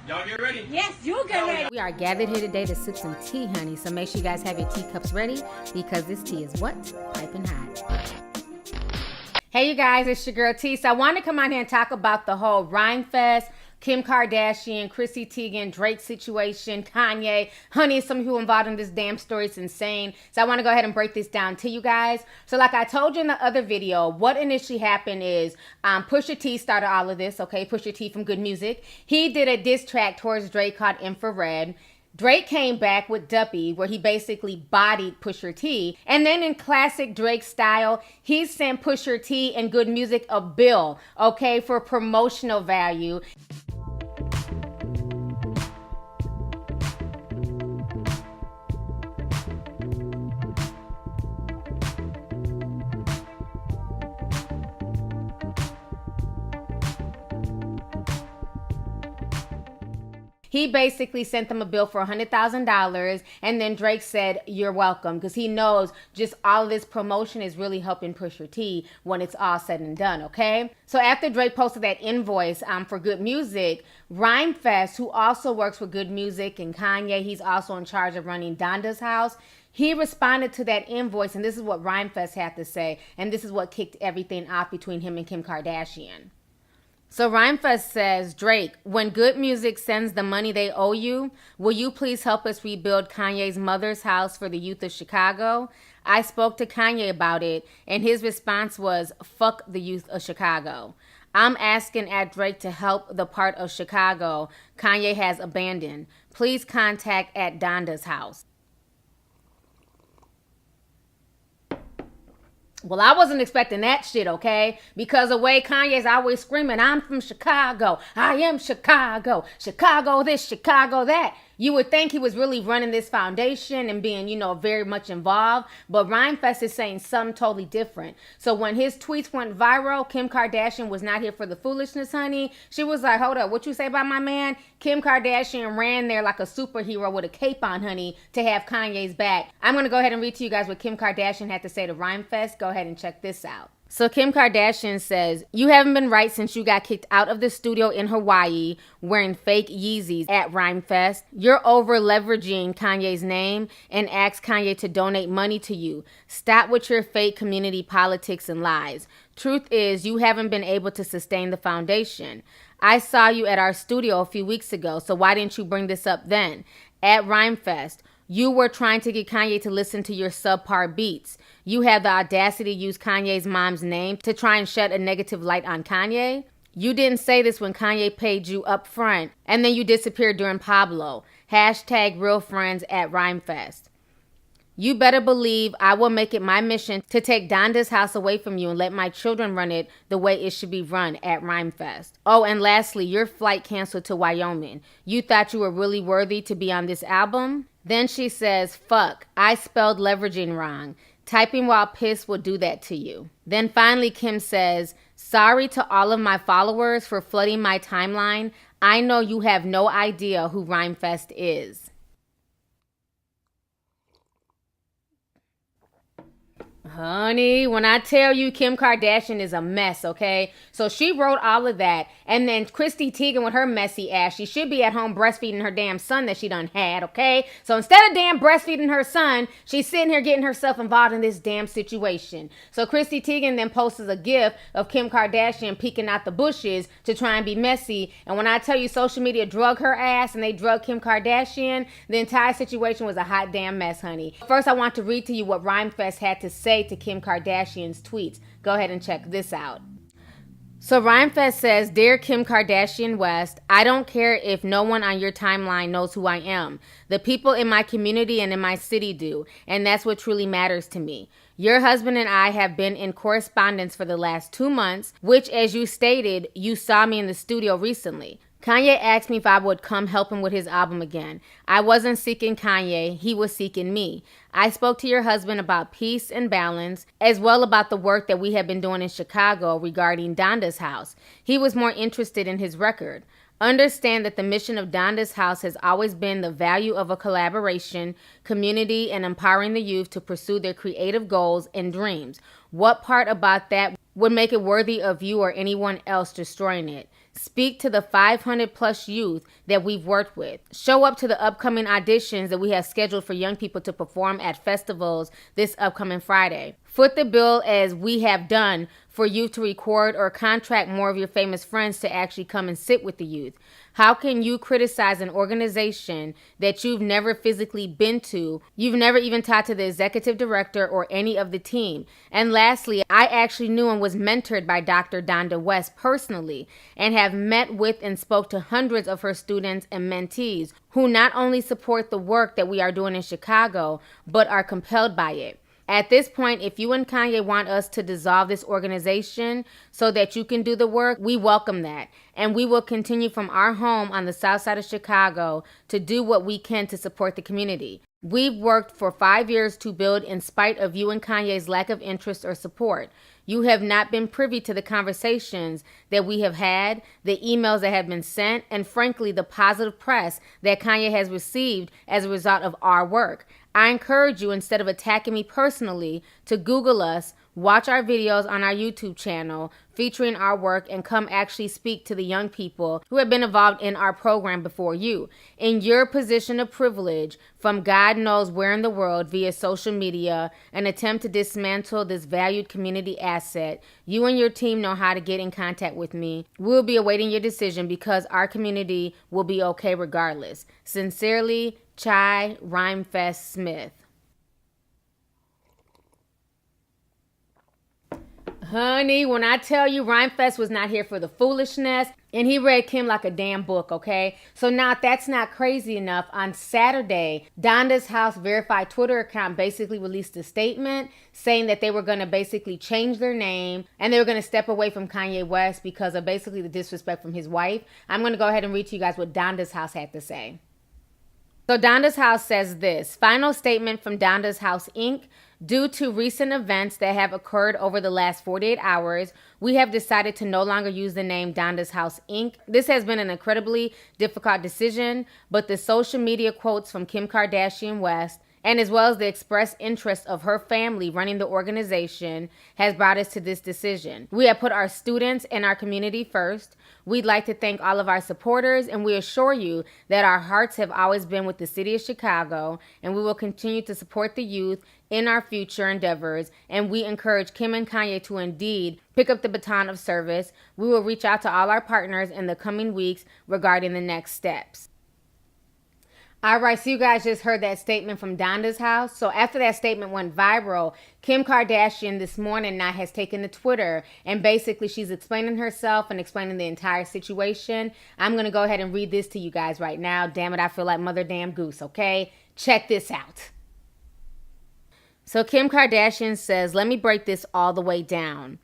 Y'all get ready? Yes, you get ready. We are gathered here today to sip some tea, honey. So make sure you guys have your teacups ready because this tea is what? Piping hot. Hey, you guys, it's your girl T. So I want to come on here and talk about the whole Rhymefest, Kim Kardashian, Chrissy Teigen, Drake situation, Kanye. Honey, some people involved in this damn story. It's insane. So I want to go ahead and break this down to you guys. So like I told you in the other video, what initially happened is Pusha T started all of this, okay? Pusha T from Good Music. He did a diss track towards Drake called Infrared. Drake came back with Duppy, where he basically bodied Pusha T. And then in classic Drake style, he sent Pusha T and Good Music a bill, okay, for promotional value. He basically sent them a bill for $100,000, and then Drake said, you're welcome, because he knows just all of this promotion is really helping Pusha T when it's all said and done, okay? So after Drake posted that invoice for Good Music, Rhymefest, who also works with Good Music, and Kanye, he's also in charge of running Donda's house, he responded to that invoice, and this is what Rhymefest had to say, and this is what kicked everything off between him and Kim Kardashian. So Rhymefest says, Drake, when Good Music sends the money they owe you, will you please help us rebuild Kanye's mother's house for the youth of Chicago? I spoke to Kanye about it, and his response was, fuck the youth of Chicago. I'm asking at Drake to help the part of Chicago Kanye has abandoned. Please contact at Donda's house. Well, I wasn't expecting that shit, okay? Because the way Kanye's always screaming, I'm from Chicago. I am Chicago. Chicago this, Chicago that. You would think he was really running this foundation and being, you know, very much involved. But Rhymefest is saying something totally different. So when his tweets went viral, Kim Kardashian was not here for the foolishness, honey. She was like, hold up, what you say about my man? Kim Kardashian ran there like a superhero with a cape on, honey, to have Kanye's back. I'm going to go ahead and read to you guys what Kim Kardashian had to say to Rhymefest. Go ahead and check this out. So Kim Kardashian says, you haven't been right since you got kicked out of the studio in Hawaii wearing fake Yeezys at Rhymefest. You're over leveraging Kanye's name and asked Kanye to donate money to you. Stop with your fake community politics and lies. Truth is, you haven't been able to sustain the foundation. I saw you at our studio a few weeks ago, so why didn't you bring this up then? At Rhymefest, you were trying to get Kanye to listen to your subpar beats. You had the audacity to use Kanye's mom's name to try and shed a negative light on Kanye. You didn't say this when Kanye paid you up front, and then you disappeared during Pablo. Hashtag real friends at Rhymefest. You better believe I will make it my mission to take Donda's house away from you and let my children run it the way it should be run at Rhymefest. Oh, and lastly, your flight canceled to Wyoming. You thought you were really worthy to be on this album? Then she says, fuck, I spelled leveraging wrong. Typing while pissed will do that to you. Then finally Kim says, sorry to all of my followers for flooding my timeline. I know you have no idea who Rhymefest is. Honey, when I tell you Kim Kardashian is a mess, okay? So she wrote all of that. And then Chrissy Teigen with her messy ass, she should be at home breastfeeding her damn son that she done had, okay? So instead of damn breastfeeding her son, she's sitting here getting herself involved in this damn situation. So Chrissy Teigen then posts a gif of Kim Kardashian peeking out the bushes to try and be messy. And when I tell you social media drug her ass and they drug Kim Kardashian, the entire situation was a hot damn mess, honey. First, I want to read to you what Rhymefest had to say to Kim Kardashian's tweets. Go ahead and check this out. So Rhymefest says, Dear Kim Kardashian West, I don't care if no one on your timeline knows who I am. The people in my community and in my city do, and that's what truly matters to me. Your husband and I have been in correspondence for the last 2 months, which, as you stated, you saw me in the studio recently. Kanye asked me if I would come help him with his album again. I wasn't seeking Kanye, he was seeking me. I spoke to your husband about peace and balance, as well about the work that we have been doing in Chicago regarding Donda's house. He was more interested in his record. Understand that the mission of Donda's house has always been the value of a collaboration, community, and empowering the youth to pursue their creative goals and dreams. What part about that would make it worthy of you or anyone else destroying it? Speak to the 500 plus youth that we've worked with. Show up to the upcoming auditions that we have scheduled for young people to perform at festivals this upcoming Friday. Foot the bill as we have done for youth to record or contract more of your famous friends to actually come and sit with the youth. How can you criticize an organization that you've never physically been to? You've never even talked to the executive director or any of the team. And lastly, I actually knew and was mentored by Dr. Donda West personally and have met with and spoke to hundreds of her students and mentees who not only support the work that we are doing in Chicago, but are compelled by it. At this point, if you and Kanye want us to dissolve this organization so that you can do the work, we welcome that. And we will continue from our home on the south side of Chicago to do what we can to support the community. We've worked for 5 years to build in spite of you and Kanye's lack of interest or support. You have not been privy to the conversations that we have had, the emails that have been sent, and frankly, the positive press that Kanye has received as a result of our work. I encourage you, instead of attacking me personally, to Google us, watch our videos on our YouTube channel featuring our work, and come actually speak to the young people who have been involved in our program before you. In your position of privilege, from God knows where in the world via social media, an attempt to dismantle this valued community asset, you and your team know how to get in contact with me. We'll be awaiting your decision because our community will be okay regardless. Sincerely, Chai Rhymefest Smith. Honey, when I tell you Rhymefest was not here for the foolishness, and he read Kim like a damn book, okay? So now if that's not crazy enough, on Saturday, Donda's House verified Twitter account basically released a statement saying that they were going to basically change their name and they were going to step away from Kanye West because of basically the disrespect from his wife. I'm going to go ahead and read to you guys what Donda's House had to say. So Donda's House says this: final statement from Donda's House, Inc. Due to recent events that have occurred over the last 48 hours, we have decided to no longer use the name Donda's House, Inc. This has been an incredibly difficult decision, but the social media quotes from Kim Kardashian West, and as well as the expressed interest of her family running the organization, has brought us to this decision. We have put our students and our community first. We'd like to thank all of our supporters, and we assure you that our hearts have always been with the city of Chicago, and we will continue to support the youth in our future endeavors, and we encourage Kim and Kanye to indeed pick up the baton of service. We will reach out to all our partners in the coming weeks regarding the next steps. All right, so you guys just heard that statement from Donda's House. So after that statement went viral, Kim Kardashian this morning now has taken to Twitter, and basically she's explaining herself and explaining the entire situation. I'm going to go ahead and read this to you guys right now. Damn it, I feel like Mother Damn Goose, okay? Check this out. So Kim Kardashian says, let me break this all the way down.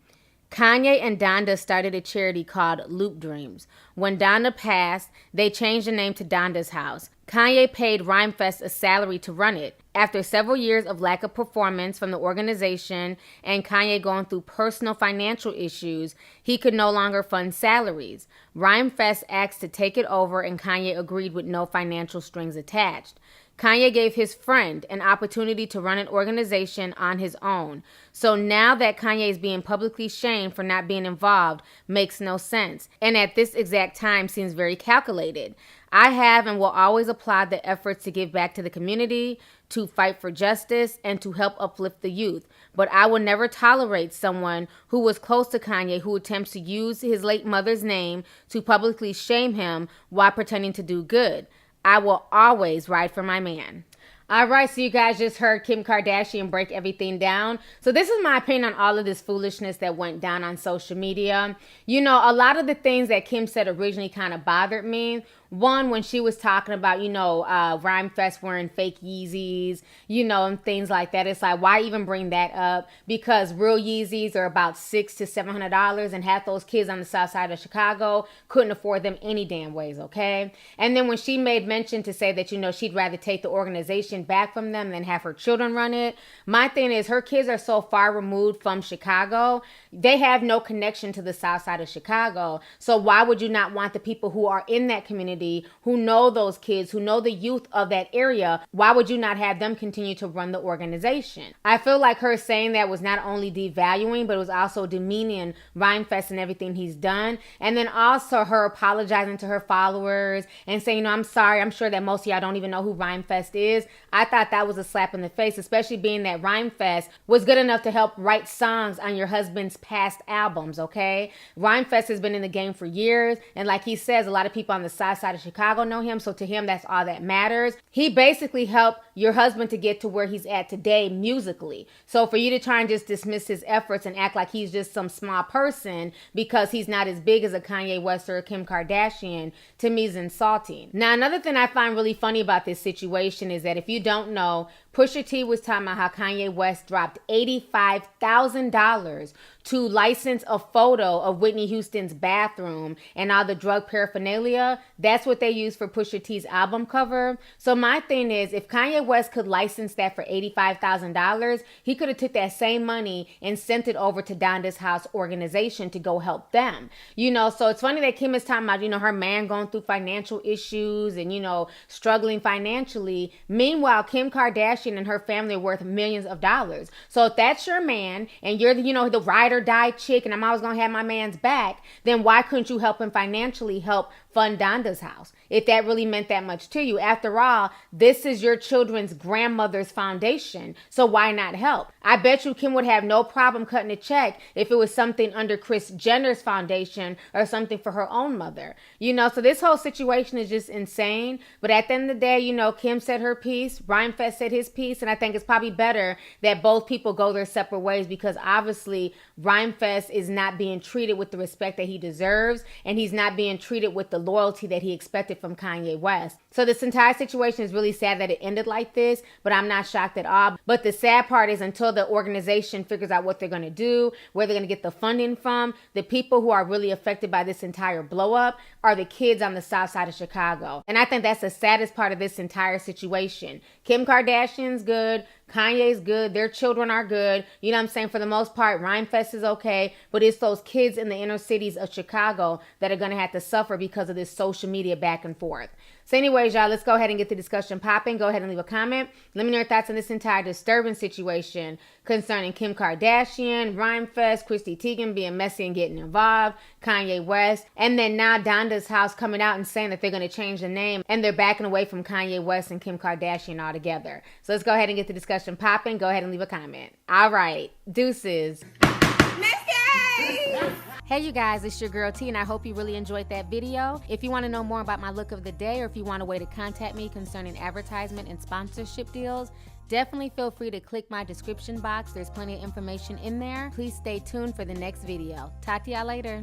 Kanye and Donda started a charity called Loop Dreams. When Donda passed, they changed the name to Donda's House. Kanye paid Rhymefest a salary to run it. After several years of lack of performance from the organization and Kanye going through personal financial issues, he could no longer fund salaries. Rhymefest asked to take it over, and Kanye agreed with no financial strings attached. Kanye gave his friend an opportunity to run an organization on his own. So now that Kanye is being publicly shamed for not being involved makes no sense, and at this exact time seems very calculated. I have and will always applaud the efforts to give back to the community, to fight for justice, and to help uplift the youth. But I will never tolerate someone who was close to Kanye who attempts to use his late mother's name to publicly shame him while pretending to do good. I will always ride for my man. All right, so you guys just heard Kim Kardashian break everything down. So this is my opinion on all of this foolishness that went down on social media. You know, a lot of the things that Kim said originally kind of bothered me. One, when she was talking about, Rhymefest wearing fake Yeezys, and things like that. It's like, why even bring that up? Because real Yeezys are about $600 to $700, and half those kids on the south side of Chicago couldn't afford them any damn ways, okay? And then when she made mention to say that, she'd rather take the organization back from them than have her children run it. My thing is, her kids are so far removed from Chicago, they have no connection to the south side of Chicago. So why would you not want the people who are in that community community, who know those kids, who know the youth of that area, why would you not have them continue to run the organization? I feel like her saying that was not only devaluing, but it was also demeaning Rhymefest and everything he's done. And then also her apologizing to her followers and saying, I'm sorry, I'm sure that most of y'all don't even know who Rhymefest is. I thought that was a slap in the face, especially being that Rhymefest was good enough to help write songs on your husband's past albums, okay? Rhymefest has been in the game for years, and like he says, a lot of people on the south side of Chicago know him, so to him, that's all that matters. He basically helped your husband to get to where he's at today musically. So for you to try and just dismiss his efforts and act like he's just some small person because he's not as big as a Kanye West or a Kim Kardashian, to me is insulting. Now, another thing I find really funny about this situation is that if you don't know, Pusha T was talking about how Kanye West dropped $85,000 to license a photo of Whitney Houston's bathroom and all the drug paraphernalia. That's what they used for Pusha T's album cover. So my thing is, if Kanye West could license that for $85,000, he could have took that same money and sent it over to Donda's House organization to go help them. So it's funny that Kim is talking about, her man going through financial issues and, struggling financially. Meanwhile, Kim Kardashian and her family are worth millions of dollars. So if that's your man and you're the ride or die chick and I'm always going to have my man's back, then why couldn't you help him financially help fund Donda's House if that really meant that much to you? After all, this is your children's grandmother's foundation, so why not help? I bet you Kim would have no problem cutting a check if it was something under Kris Jenner's foundation or something for her own mother. So this whole situation is just insane, but at the end of the day, Kim said her piece, Rhymefest said his piece, and I think it's probably better that both people go their separate ways, because obviously Rhymefest is not being treated with the respect that he deserves, and he's not being treated with the loyalty that he expected from Kanye West. So this entire situation is really sad that it ended like this, but I'm not shocked at all. But the sad part is, until the organization figures out what they're going to do, where they're going to get the funding from, the people who are really affected by this entire blow up are the kids on the south side of Chicago. And I think that's the saddest part of this entire situation. Kim Kardashian's good. Kanye's good. Their children are good. You know what I'm saying? For the most part, Rhymefest is okay. But it's those kids in the inner cities of Chicago that are going to have to suffer because of this social media back and forth. So anyways, y'all, let's go ahead and get the discussion popping. Go ahead and leave a comment. Let me know your thoughts on this entire disturbing situation concerning Kim Kardashian, Rhymefest, Chrissy Teigen being messy and getting involved, Kanye West, and then now Donda's House coming out and saying that they're going to change the name and they're backing away from Kanye West and Kim Kardashian altogether. So let's go ahead and get the discussion popping. Go ahead and leave a comment. All right. Deuces. Hey you guys, it's your girl T, and I hope you really enjoyed that video. If you want to know more about my look of the day, or if you want a way to contact me concerning advertisement and sponsorship deals, definitely feel free to click my description box. There's plenty of information in there. Please stay tuned for the next video. Talk to y'all later.